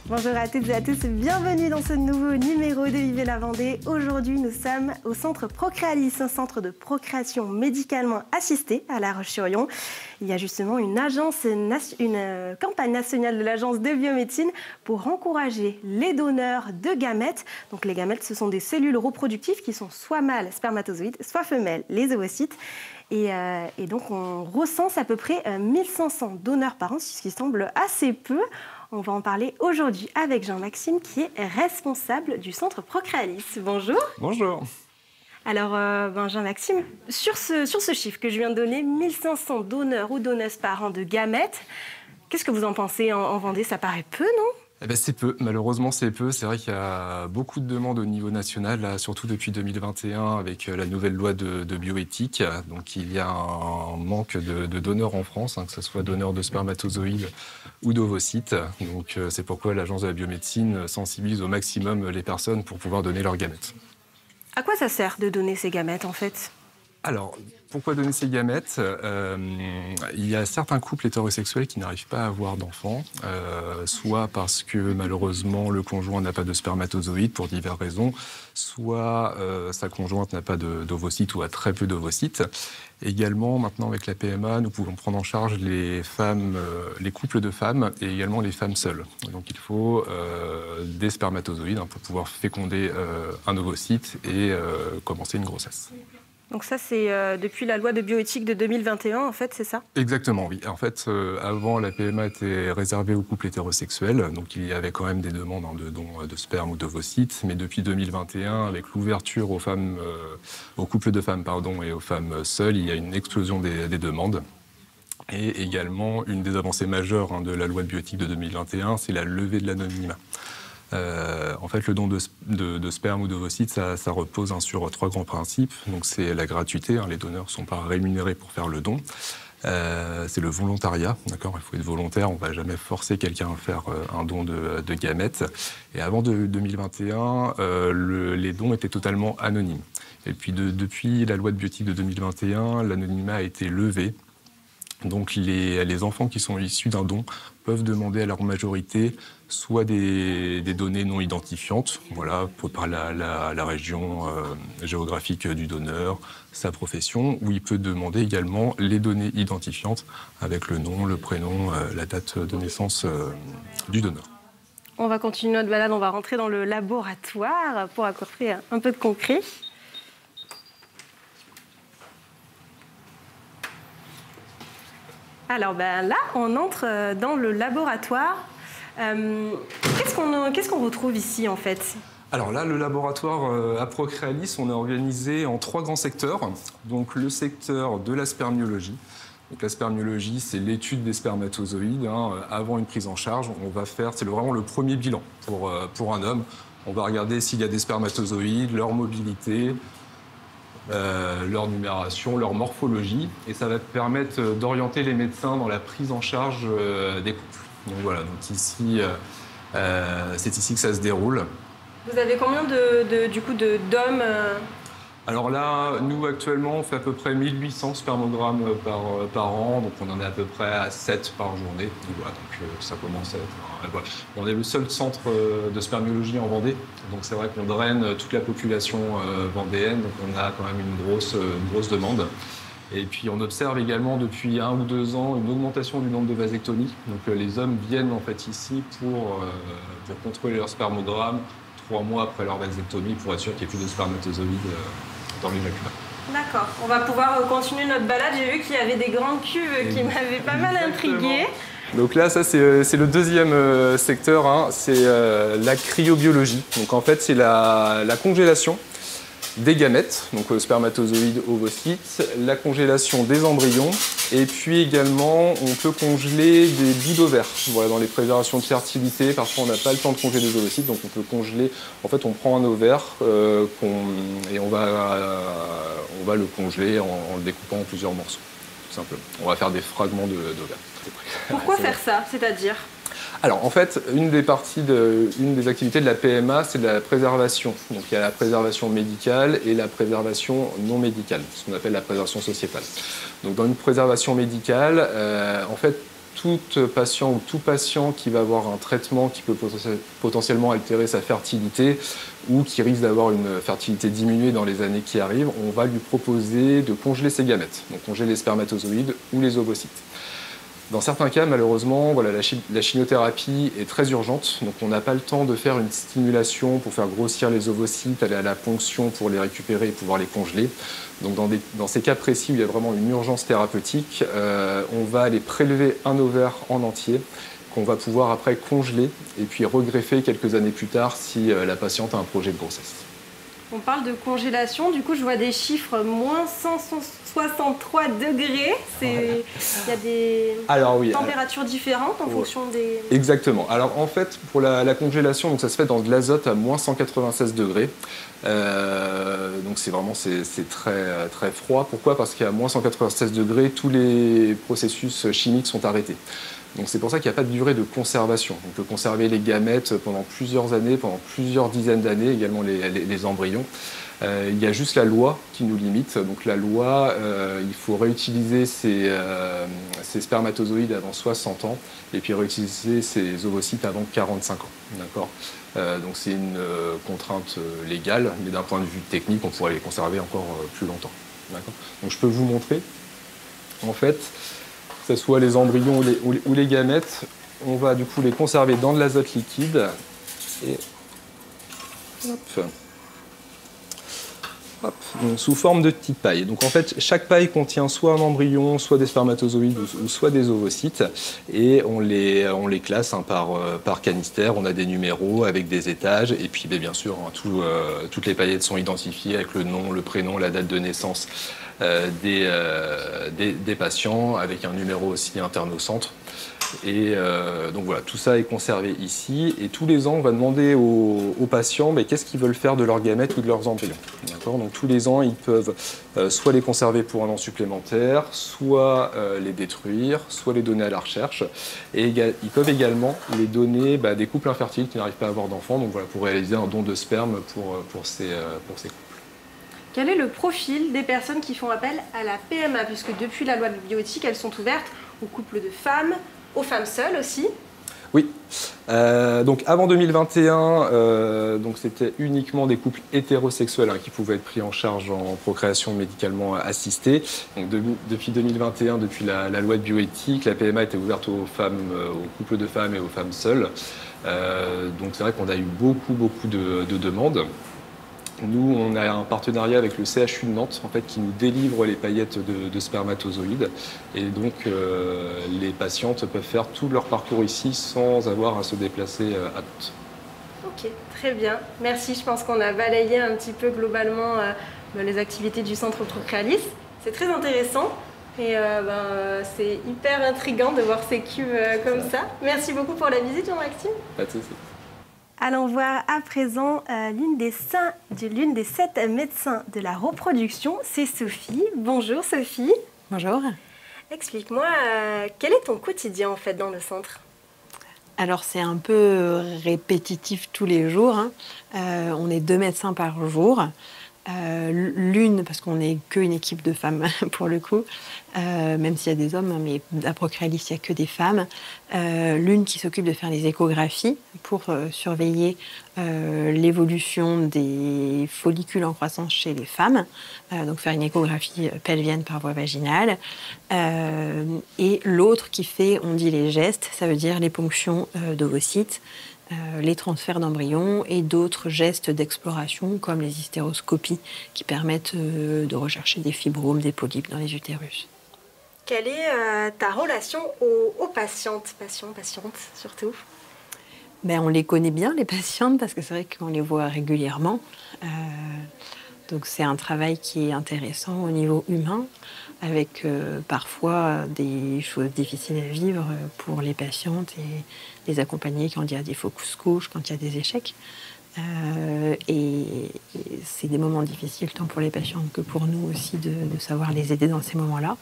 Bonjour à toutes et à tous, bienvenue dans ce nouveau numéro de Vivez la Vendée. Aujourd'hui, nous sommes au centre Procréalis, un centre de procréation médicalement assistée à La Roche-sur-Yon. Il y a justement une campagne nationale de l'Agence de biomédecine pour encourager les donneurs de gamètes. Donc les gamètes, ce sont des cellules reproductives qui sont soit mâles, spermatozoïdes, soit femelles, les ovocytes. Et donc on recense à peu près 1500 donneurs par an, ce qui semble assez peu. On va en parler aujourd'hui avec Jean-Maxime qui est responsable du centre Procréalis. Bonjour. Bonjour. Alors Jean-Maxime, sur ce chiffre que je viens de donner, 1500 donneurs ou donneuses par an de gamètes, qu'est-ce que vous en pensez en Vendée? Ça paraît peu, non? Eh ben, c'est peu, malheureusement c'est peu. C'est vrai qu'il y a beaucoup de demandes au niveau national, là, surtout depuis 2021 avec la nouvelle loi de bioéthique. Donc il y a un manque de donneurs en France, que ce soit donneurs de spermatozoïdes ou d'ovocytes. Donc c'est pourquoi l'Agence de la biomédecine sensibilise au maximum les personnes pour pouvoir donner leurs gamètes. À quoi ça sert de donner ces gamètes en fait? Alors, pourquoi donner ces gamètes? Il y a certains couples hétérosexuels qui n'arrivent pas à avoir d'enfants, soit parce que malheureusement le conjoint n'a pas de spermatozoïdes pour diverses raisons, soit sa conjointe n'a pas d'ovocytes ou a très peu d'ovocytes. Également, maintenant avec la PMA, nous pouvons prendre en charge les femmes, les couples de femmes et également les femmes seules. Donc il faut des spermatozoïdes pour pouvoir féconder un ovocyte et commencer une grossesse. Donc ça, c'est depuis la loi de bioéthique de 2021, en fait, c'est ça? Exactement, oui. En fait, avant, la PMA était réservée aux couples hétérosexuels, donc il y avait quand même des demandes de dons de sperme ou d'ovocytes, mais depuis 2021, avec l'ouverture aux femmes, aux couples de femmes, et aux femmes seules, il y a une explosion des demandes. Et également, une des avancées majeures de la loi de bioéthique de 2021, c'est la levée de l'anonymat. En fait, le don de sperme ou d'ovocytes, ça repose sur trois grands principes. Donc, c'est la gratuité, les donneurs ne sont pas rémunérés pour faire le don. C'est le volontariat, d'accord. Il faut être volontaire, on ne va jamais forcer quelqu'un à faire un don de gamètes. Et avant 2021, les dons étaient totalement anonymes. Et puis, depuis la loi de bioéthique de 2021, l'anonymat a été levé. Donc les enfants qui sont issus d'un don peuvent demander à leur majorité soit des données non identifiantes, voilà, par la région géographique du donneur, sa profession, ou il peut demander également les données identifiantes avec le nom, le prénom, la date de naissance du donneur. On va continuer notre balade, on va rentrer dans le laboratoire pour apporter un peu de concret. Alors là, on entre dans le laboratoire. Qu'est-ce qu'on retrouve ici en fait? Alors là, le laboratoire à Procréalis, on est organisé en trois grands secteurs. Donc le secteur de la spermiologie. Donc la spermiologie, c'est l'étude des spermatozoïdes. Avant une prise en charge, on va faire, c'est vraiment le premier bilan pour un homme. On va regarder s'il y a des spermatozoïdes, leur mobilité, leur numération, leur morphologie, et ça va te d'orienter les médecins dans la prise en charge des couples. Donc voilà, donc ici, c'est ici que ça se déroule. Vous avez combien d'hommes Alors là, nous actuellement, on fait à peu près 1800 spermogrammes par an, donc on en est à peu près à 7 par journée. Donc voilà, donc ça commence à être... Voilà. On est le seul centre de spermiologie en Vendée, donc c'est vrai qu'on draine toute la population vendéenne, donc on a quand même une grosse demande. Et puis on observe également depuis 1 ou 2 ans une augmentation du nombre de vasectomies. Donc les hommes viennent en fait ici pour contrôler leur spermogramme 3 mois après leur vasectomie pour être sûr qu'il n'y ait plus de spermatozoïdes dans l'éjaculat. D'accord, on va pouvoir continuer notre balade. J'ai vu qu'il y avait des grandes cuves qui m'avaient pas mal intriguée. Donc là, ça c'est le deuxième secteur, c'est la cryobiologie. Donc en fait, c'est la congélation des gamètes, donc spermatozoïdes, ovocytes, la congélation des embryons, et puis également on peut congeler des bouts d'ovaires. Voilà, dans les préservations de fertilité, parfois on n'a pas le temps de congeler des ovocytes, donc on peut congeler. En fait, on prend un ovaire et on va le congeler en le découpant en plusieurs morceaux, tout simplement. On va faire des fragments d'ovaires. Pourquoi faire ça, c'est-à-dire? Alors, en fait, une des activités de la PMA, c'est de la préservation. Donc, il y a la préservation médicale et la préservation non médicale, ce qu'on appelle la préservation sociétale. Donc, dans une préservation médicale, en fait, tout patient ou tout patient qui va avoir un traitement qui peut potentiellement altérer sa fertilité ou qui risque d'avoir une fertilité diminuée dans les années qui arrivent, on va lui proposer de congeler ses gamètes, donc congeler les spermatozoïdes ou les ovocytes. Dans certains cas, malheureusement, voilà, la chimiothérapie est très urgente, donc on n'a pas le temps de faire une stimulation pour faire grossir les ovocytes, aller à la ponction pour les récupérer et pouvoir les congeler. Donc dans ces cas précis où il y a vraiment une urgence thérapeutique, on va aller prélever un ovaire en entier qu'on va pouvoir après congeler et puis regreffer quelques années plus tard si la patiente a un projet de grossesse. On parle de congélation, du coup je vois des chiffres moins 163 degrés. Il y a des températures différentes en fonction des... Exactement. Alors en fait, pour la congélation, donc ça se fait dans de l'azote à moins 196 degrés. Donc c'est vraiment très, très froid. Pourquoi? Parce qu'à moins 196 degrés, tous les processus chimiques sont arrêtés. Donc c'est pour ça qu'il n'y a pas de durée de conservation. On peut conserver les gamètes pendant plusieurs années, pendant plusieurs dizaines d'années, également les embryons. Il y a juste la loi qui nous limite. Donc la loi, il faut réutiliser ces spermatozoïdes avant 60 ans et puis réutiliser ces ovocytes avant 45 ans. D'accord. Donc c'est une contrainte légale, mais d'un point de vue technique, on pourrait les conserver encore plus longtemps. D'accord. Donc je peux vous montrer, en fait, que ce soit les embryons ou les gamètes, on va du coup les conserver dans de l'azote liquide et hop. Hop, donc sous forme de petites pailles. Donc en fait, chaque paille contient soit un embryon, soit des spermatozoïdes ou soit des ovocytes, et on les classe par canister. On a des numéros avec des étages, et puis bien sûr, hein, toutes les paillettes sont identifiées avec le nom, le prénom, la date de naissance des patients, avec un numéro aussi interne au centre. Et donc voilà, tout ça est conservé ici. Et tous les ans, on va demander aux patients qu'est-ce qu'ils veulent faire de leurs gamètes ou de leurs embryons. Donc tous les ans, ils peuvent soit les conserver pour un an supplémentaire, soit les détruire, soit les donner à la recherche. Et ils peuvent également les donner des couples infertiles qui n'arrivent pas à avoir d'enfants, donc voilà, pour réaliser un don de sperme pour ces couples. Quel est le profil des personnes qui font appel à la PMA, puisque depuis la loi de bioéthique, elles sont ouvertes aux couples de femmes, aux femmes seules aussi? Oui. Donc avant 2021, donc c'était uniquement des couples hétérosexuels qui pouvaient être pris en charge en procréation médicalement assistée. Donc depuis 2021, depuis la loi de bioéthique, la PMA était ouverte aux femmes, aux couples de femmes et aux femmes seules. Donc c'est vrai qu'on a eu beaucoup de demandes. Nous, on a un partenariat avec le CHU de Nantes, en fait, qui nous délivre les paillettes de spermatozoïdes. Et donc, les patientes peuvent faire tout leur parcours ici sans avoir à se déplacer à Nantes. Ok, très bien. Merci. Je pense qu'on a balayé un petit peu globalement les activités du centre Procréalis. C'est très intéressant. Et c'est hyper intriguant de voir ces cuves comme ça. Merci beaucoup pour la visite, Jean-Maxime. Pas de souci. Allons voir à présent l'une des 7 médecins de la reproduction, c'est Sophie. Bonjour Sophie. Bonjour. Explique-moi, quel est ton quotidien en fait dans le centre? Alors c'est un peu répétitif tous les jours. On est 2 médecins par jour. L'une, parce qu'on n'est qu'une équipe de femmes pour le coup, même s'il y a des hommes, mais à Procréalis, il n'y a que des femmes. L'une qui s'occupe de faire les échographies pour surveiller l'évolution des follicules en croissance chez les femmes, donc faire une échographie pelvienne par voie vaginale. Et l'autre qui fait, on dit les gestes, ça veut dire les ponctions d'ovocytes, les transferts d'embryons et d'autres gestes d'exploration comme les hystéroscopies qui permettent de rechercher des fibromes, des polypes dans les utérus. Quelle est ta relation aux patientes surtout? On les connaît bien, les patientes, parce que c'est vrai qu'on les voit régulièrement. Donc c'est un travail qui est intéressant au niveau humain, avec parfois des choses difficiles à vivre pour les patientes et les accompagner quand il y a des fausses couches, quand il y a des échecs. Et c'est des moments difficiles tant pour les patientes que pour nous aussi de savoir les aider dans ces moments-là.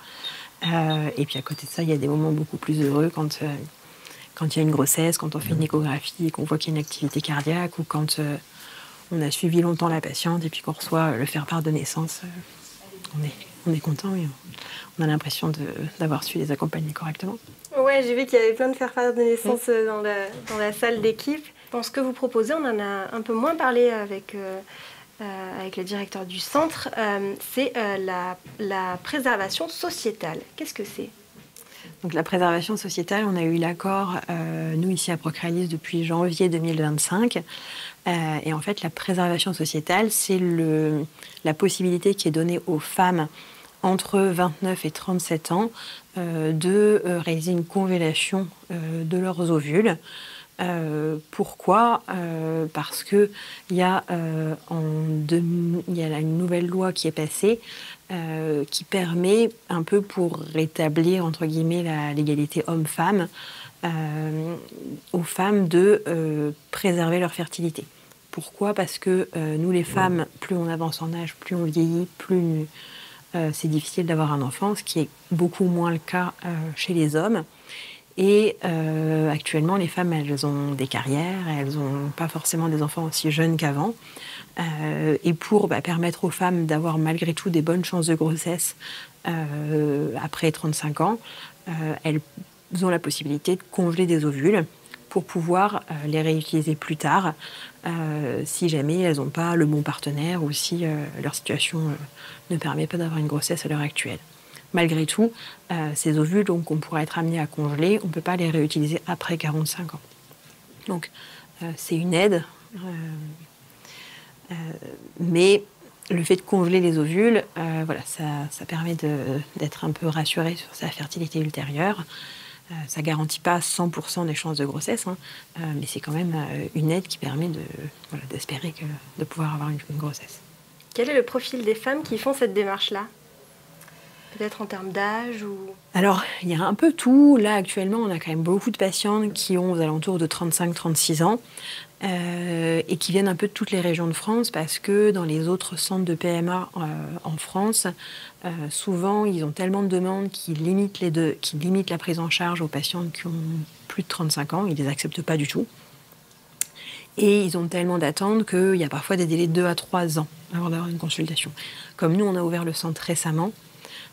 Et puis à côté de ça, il y a des moments beaucoup plus heureux quand il y a une grossesse, quand on fait une échographie et qu'on voit qu'il y a une activité cardiaque, ou quand on a suivi longtemps la patiente et puis qu'on reçoit le faire-part de naissance. On est content et on a l'impression d'avoir su les accompagner correctement. Oui, Ouais, j'ai vu qu'il y avait plein de faire-part de naissance dans la salle d'équipe. Dans ce que vous proposez, on en a un peu moins parlé avec le directeur du centre, c'est la préservation sociétale. Qu'est-ce que c'est ? Donc la préservation sociétale, on a eu l'accord, nous ici à Procréalis, depuis janvier 2025. Et en fait, la préservation sociétale, c'est la possibilité qui est donnée aux femmes entre 29 et 37 ans de réaliser une congélation de leurs ovules. Pourquoi ? Parce qu'il y a une nouvelle loi qui est passée qui permet un peu pour rétablir entre guillemets l'égalité homme-femme aux femmes de préserver leur fertilité. Pourquoi ? Parce que nous les femmes, plus on avance en âge, plus on vieillit, plus c'est difficile d'avoir un enfant, ce qui est beaucoup moins le cas chez les hommes. Et actuellement, les femmes, elles ont des carrières, elles n'ont pas forcément des enfants aussi jeunes qu'avant. Et pour permettre aux femmes d'avoir malgré tout des bonnes chances de grossesse après 35 ans, elles ont la possibilité de congeler des ovules pour pouvoir les réutiliser plus tard si jamais elles n'ont pas le bon partenaire ou si leur situation ne permet pas d'avoir une grossesse à l'heure actuelle. Malgré tout, ces ovules donc, on pourrait être amené à congeler, on ne peut pas les réutiliser après 45 ans. Donc, c'est une aide, mais le fait de congeler les ovules, ça permet d'être un peu rassuré sur sa fertilité ultérieure. Ça ne garantit pas 100% des chances de grossesse, mais c'est quand même une aide qui permet d'espérer de pouvoir avoir une grossesse. Quel est le profil des femmes qui font cette démarche-là ? Peut-être en termes d'âge ou... Alors, il y a un peu tout. Là, actuellement, on a quand même beaucoup de patientes qui ont aux alentours de 35-36 ans et qui viennent un peu de toutes les régions de France parce que dans les autres centres de PMA en France, souvent, ils ont tellement de demandes qu'ils limitent la prise en charge aux patientes qui ont plus de 35 ans. Ils ne les acceptent pas du tout. Et ils ont tellement d'attentes qu'il y a parfois des délais de 2 à 3 ans avant d'avoir une consultation. Comme nous, on a ouvert le centre récemment,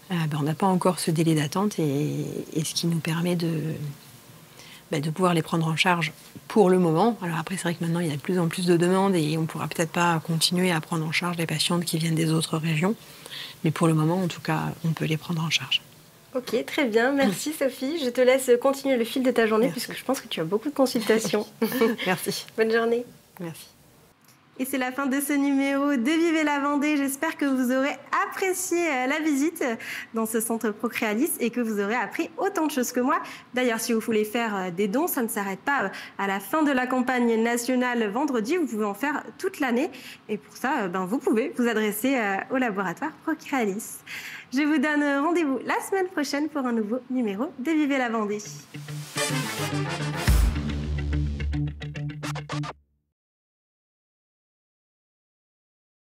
on n'a pas encore ce délai d'attente et ce qui nous permet de pouvoir les prendre en charge pour le moment. Alors après, c'est vrai que maintenant, il y a de plus en plus de demandes et on ne pourra peut-être pas continuer à prendre en charge les patientes qui viennent des autres régions. Mais pour le moment, en tout cas, on peut les prendre en charge. Ok, très bien. Merci Sophie. Je te laisse continuer le fil de ta journée puisque je pense que tu as beaucoup de consultations. Merci. Bonne journée. Merci. Et c'est la fin de ce numéro de Vivez la Vendée. J'espère que vous aurez apprécié la visite dans ce centre Procréalis et que vous aurez appris autant de choses que moi. D'ailleurs, si vous voulez faire des dons, ça ne s'arrête pas à la fin de la campagne nationale vendredi. Vous pouvez en faire toute l'année. Et pour ça, vous pouvez vous adresser au laboratoire Procréalis. Je vous donne rendez-vous la semaine prochaine pour un nouveau numéro de Vivez la Vendée.